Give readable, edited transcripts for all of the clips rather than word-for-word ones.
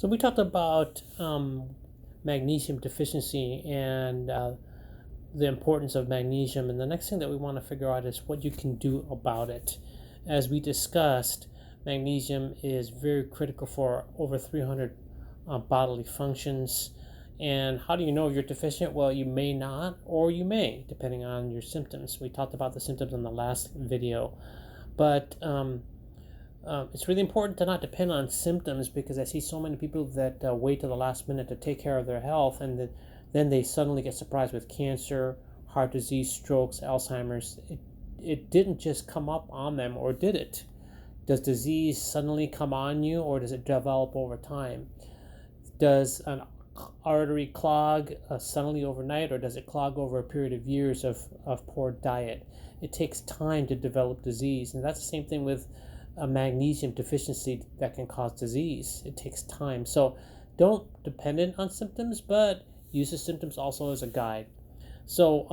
So we talked about magnesium deficiency and the importance of magnesium. And the next thing that we want to figure out is what you can do about it. As we discussed, magnesium is very critical for over 300 bodily functions. And how do you know if you're deficient? Well, you may not, or you may, depending on your symptoms. We talked about the symptoms in the last video. But it's really important to not depend on symptoms, because I see so many people that wait till the last minute to take care of their health, and then they suddenly get surprised with cancer, heart disease, strokes, Alzheimer's. It didn't just come up on them, or did it? Does disease suddenly come on you, or does it develop over time? Does an artery clog suddenly overnight, or does it clog over a period of years of poor diet? It takes time to develop disease, and that's the same thing with a magnesium deficiency that can cause disease. It takes time. So don't depend on symptoms, but use the symptoms also as a guide. So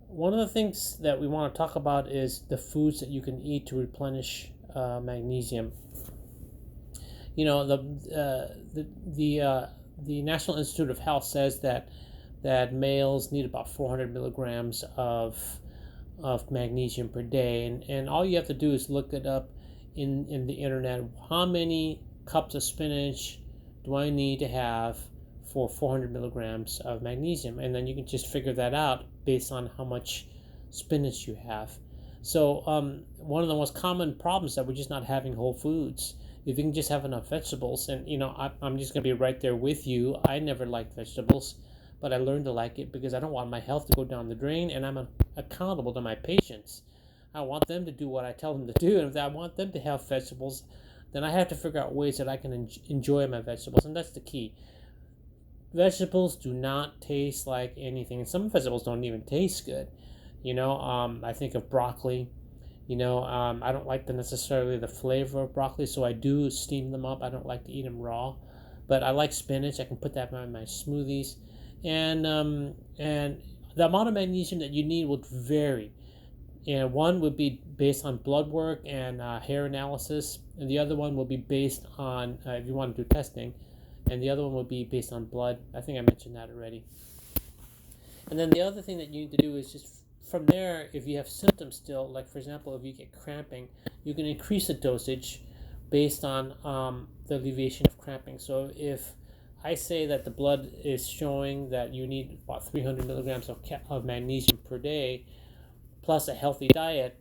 one of the things that we want to talk about is the foods that you can eat to replenish magnesium. You know, the National Institute of Health says that males need about 400 milligrams of magnesium per day, and all you have to do is look it up in the internet. How many cups of spinach do I need to have for 400 milligrams of magnesium? And then you can just figure that out based on how much spinach you have. So one of the most common problems is that we're just not having whole foods. If you can just have enough vegetables, and I'm just going to be right there with you. I never liked vegetables, but I learned to like it because I don't want my health to go down the drain, and I'm accountable to my patients. I want them to do what I tell them to do, and if I want them to have vegetables, then I have to figure out ways that I can enjoy my vegetables, and that's the key. Vegetables do not taste like anything, and some vegetables don't even taste good. I think of broccoli. I don't like necessarily the flavor of broccoli, so I do steam them up. I don't like to eat them raw, but I like spinach. I can put that in my smoothies, and the amount of magnesium that you need would vary. And one would be based on blood work and hair analysis, and the other one will be based on if you want to do testing, and the other one will be based on blood. I think I mentioned that already. And then the other thing that you need to do is just from there, if you have symptoms still, like for example, if you get cramping, you can increase the dosage based on the alleviation of cramping. So if I say that the blood is showing that you need about 300 milligrams of magnesium per day, plus a healthy diet,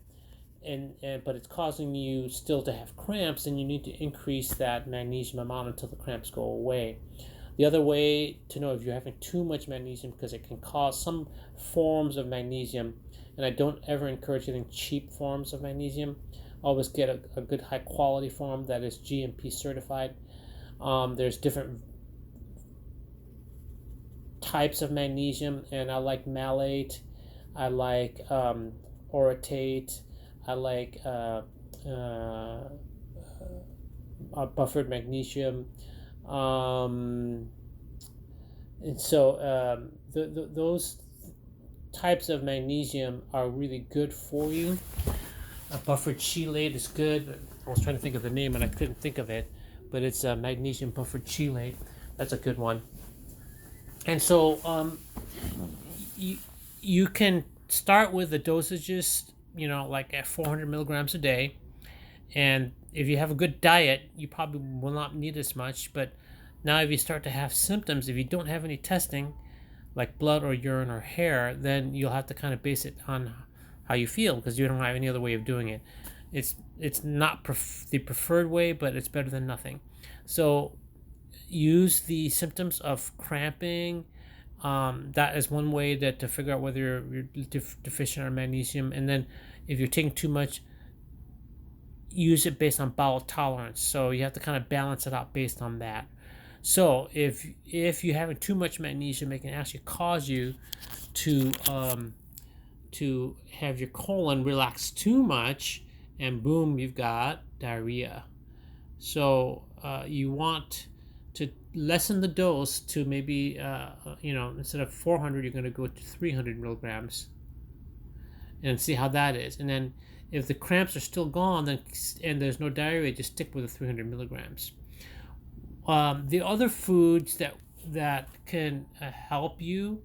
but it's causing you still to have cramps, and you need to increase that magnesium amount until the cramps go away. The other way to know if you're having too much magnesium, because it can cause some forms of magnesium, and I don't ever encourage getting cheap forms of magnesium. Always get a good high quality form that is GMP certified. There's different types of magnesium, and I like malate, I like orotate, I like buffered magnesium. And so those types of magnesium are really good for you. Buffered chelate is good. I was trying to think of the name and I couldn't think of it, but it's magnesium buffered chelate. That's a good one. And so you can start with the dosages, like at 400 milligrams a day. And if you have a good diet, you probably will not need as much. But now if you start to have symptoms, if you don't have any testing, like blood or urine or hair, then you'll have to kind of base it on how you feel, because you don't have any other way of doing it. It's not the preferred way, but it's better than nothing. So use the symptoms of cramping. That is one way to figure out whether you're deficient in magnesium. And then if you're taking too much, use it based on bowel tolerance. So you have to kind of balance it out based on that. So if you're having too much magnesium, it can actually cause you to have your colon relax too much, and boom, you've got diarrhea. So you want to lessen the dose to maybe instead of 400, you're going to go to 300 milligrams, and see how that is. And then if the cramps are still gone, then and there's no diarrhea, just stick with the 300 milligrams. The other foods that can help you,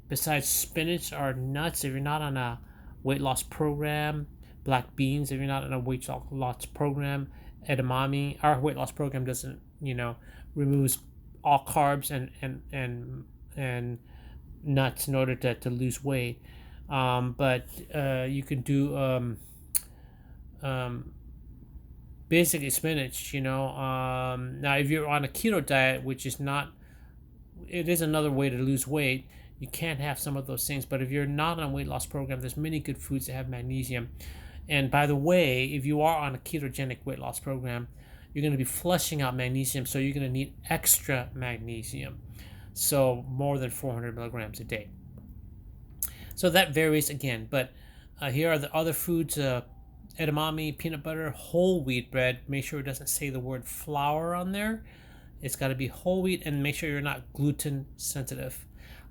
besides spinach, are nuts. If you're not on a weight loss program, black beans. If you're not on a weight loss program, edamame. Our weight loss program doesn't, removes all carbs and nuts in order to lose weight. But you can do um, basically spinach. Now if you're on a keto diet, which is not, it is another way to lose weight. You can't have some of those things. But if you're not on a weight loss program, there's many good foods that have magnesium. And by the way, if you are on a ketogenic weight loss program, you're going to be flushing out magnesium, so you're going to need extra magnesium. So more than 400 milligrams a day. So that varies again. But here are the other foods: edamame, peanut butter, whole wheat bread. Make sure it doesn't say the word flour on there. It's got to be whole wheat, and make sure you're not gluten sensitive.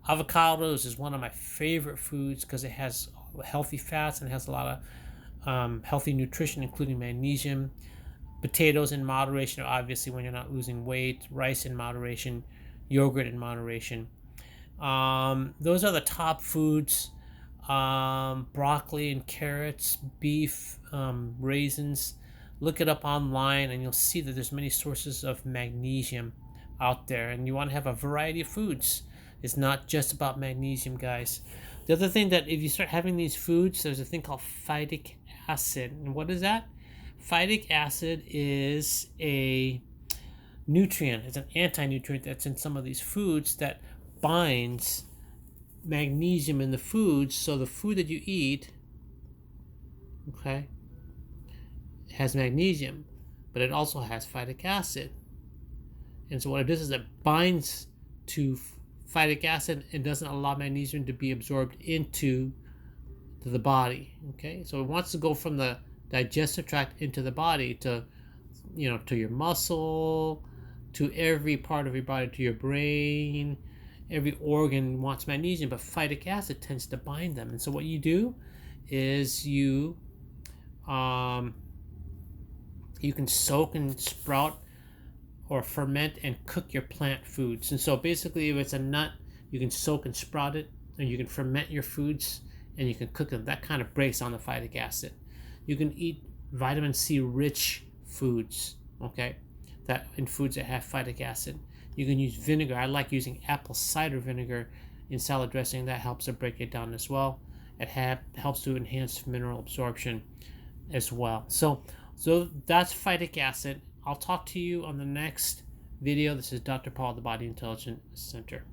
Avocados is one of my favorite foods because it has healthy fats and has a lot of healthy nutrition, including magnesium. Potatoes in moderation, obviously, when you're not losing weight. Rice in moderation. Yogurt in moderation. Those are the top foods. Broccoli and carrots, beef, raisins. Look it up online and you'll see that there's many sources of magnesium out there, and you want to have a variety of foods. It's not just about magnesium, guys. The other thing, that if you start having these foods, there's a thing called phytic acid. And what is that? Phytic acid is a nutrient. It's an anti-nutrient that's in some of these foods that binds magnesium in the foods. So the food that you eat, okay, has magnesium, but it also has phytic acid. And so what it does is it binds to phytic acid and doesn't allow magnesium to be absorbed into the body. Okay, so it wants to go from the digestive tract into the body to your muscle, to every part of your body, to your brain. Every organ wants magnesium, but phytic acid tends to bind them. And so what you do is you can soak and sprout or ferment and cook your plant foods. And so basically, if it's a nut, you can soak and sprout it, and you can ferment your foods, and you can cook them. That kind of breaks on the phytic acid. You can eat vitamin C rich foods, okay, that in foods that have phytic acid. You can use vinegar. I like using apple cider vinegar in salad dressing. That helps to break it down as well. It helps to enhance mineral absorption as well. So that's phytic acid. I'll talk to you on the next video. This is Dr. Paul, the Body Intelligence Center.